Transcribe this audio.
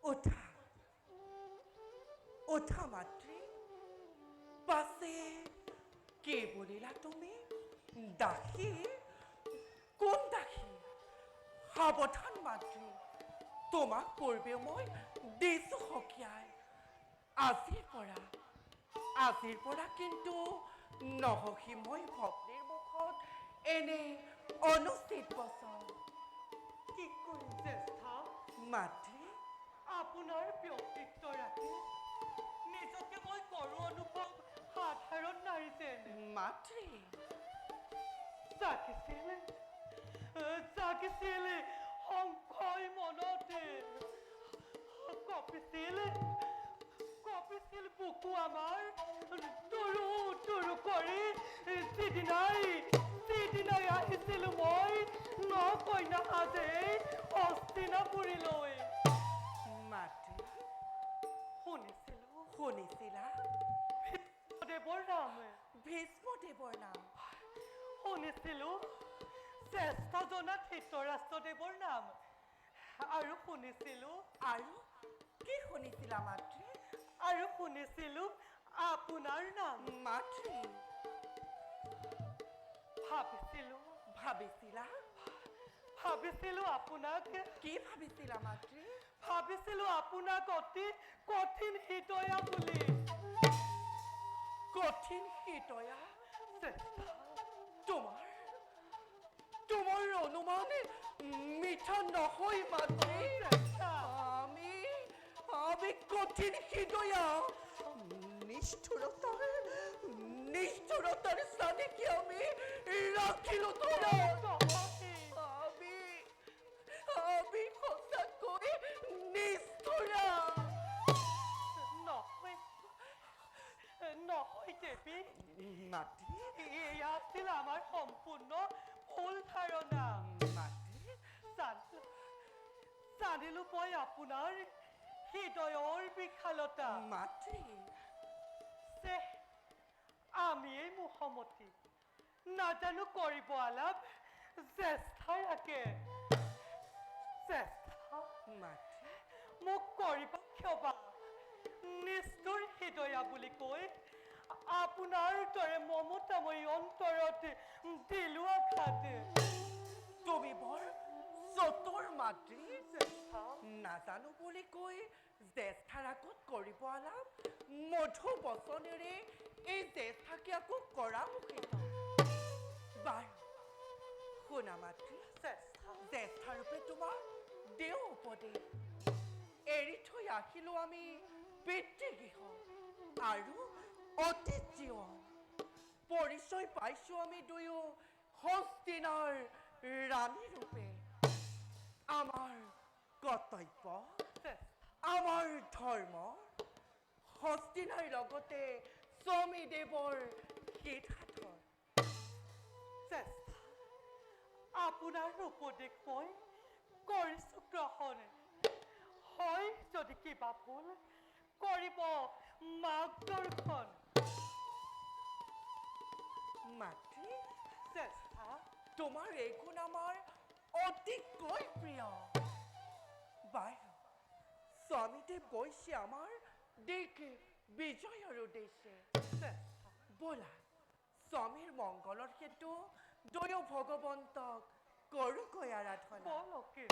ওঠা ওঠা মাতৃ পাছে কে বলিলা তুমি দাসী কোন দাসী সাৱধান মাতৃ তোমাক পূৰ্বে মই দিছো সকিয়াই আজিৰ পৰা কিন্তু নহসি মই ভগ্নীৰ মুখত এনে অনুচিত বচন কি কৰিম জ্যেষ্ঠা মাতৃ আপোনাৰ ব্যক্তিত্ব ৰাখি নিজকে মই কৰো অনুভৱ সাধাৰণ নাৰী যেন মাতৃ জাগিছিল সংশয় মনতে কপিছিল বুকু আমাৰ তুৰু তুৰু কৰি যিদিনাই আহিছিলো মই ন কইনা সাজে হস্তিনাপুৰীলৈ মাতৃ শুনিছিলা দেৱৰ নাম ভীষ্মদেৱৰ নাম শুনিছিলো জ্যেষ্ঠজনা ধৃতৰাষ্ট্ৰদেৱৰ নাম আৰু শুনিছিলো আৰু কি শুনিছিলা মাতৃ আৰু শুনিছিলো আপোনাৰ নাম মাতৃ ভাবিছিলো আপোনাক কি ভাবিছিলা মাতৃ ভাবিছিলো আপোনাক অতি কঠিন হৃদয়া বুলি কঠিন হৃদয়া তোমাৰ অনুমানে মিঠা নহয় মাতৃ আমি কঠিন হৃদয়া নিষ্ঠুৰতাৰ চানিকি আমি ৰাখিলো আমি সঁচাকৈ নিষ্ঠুৰা নহয় দেৱী মাতৃ এয়া আছিল আমাৰ সম্পূৰ্ণ ভুল ধাৰণা মাতৃ জানিলো মই আপোনাৰ হৃদয়ৰ বিশালতা মাতৃ আমি এই মুখমতী নাজানো কৰিব আলাপ জ্যেষ্ঠাই ৰাখে মাতৃ মোক কৰিব ক্ষমা নিষ্ঠুৰ হৃদয়া বুলি কৈ আপোনাৰ দৰে মমতাময়ী অন্তৰত দিলো আঘাত তুমি বৰ চতুৰ মাতৃ নাজানো বুলি কৈ জ্যেষ্ঠাৰ আগত কৰিব আলাপ মধু বচনেৰে এই জ্যেষ্ঠাকে আকৌ কৰা মুখিত বাৰু শুনা মাতৃ জ্যেষ্ঠাৰূপে তোমাৰ দেও উপদেশ এৰি থৈ আহিলো আমি পিতৃগৃহ আৰু অতীত জীৱন পৰিচয় পাইছো আমি দুয়ো হস্তিনাৰ ৰাণী ৰূপে আমাৰ কৰ্তব্য আমাৰ ধৰ্ম হস্তিনাৰ লগতে স্বামীদেৱৰ হিত সাধন আপোনাৰ উপদেশ মই কৰিছো গ্ৰহণ হয় যদি কিবা ভুল কৰিব মাৰ্গদৰ্শন মাতৃ জ্যেষ্ঠা তোমাৰ এই গুণ আমাৰ অতিকৈ প্ৰিয় বাৰু স্বামীদেৱ গৈছে আমাৰ দিক বিজয়ৰ উদ্দেশ্যে ব'লা স্বামীৰ মংগলৰ হেতু দুয়ো ভগৱন্তক কৰোগৈ আৰাধনা বলকে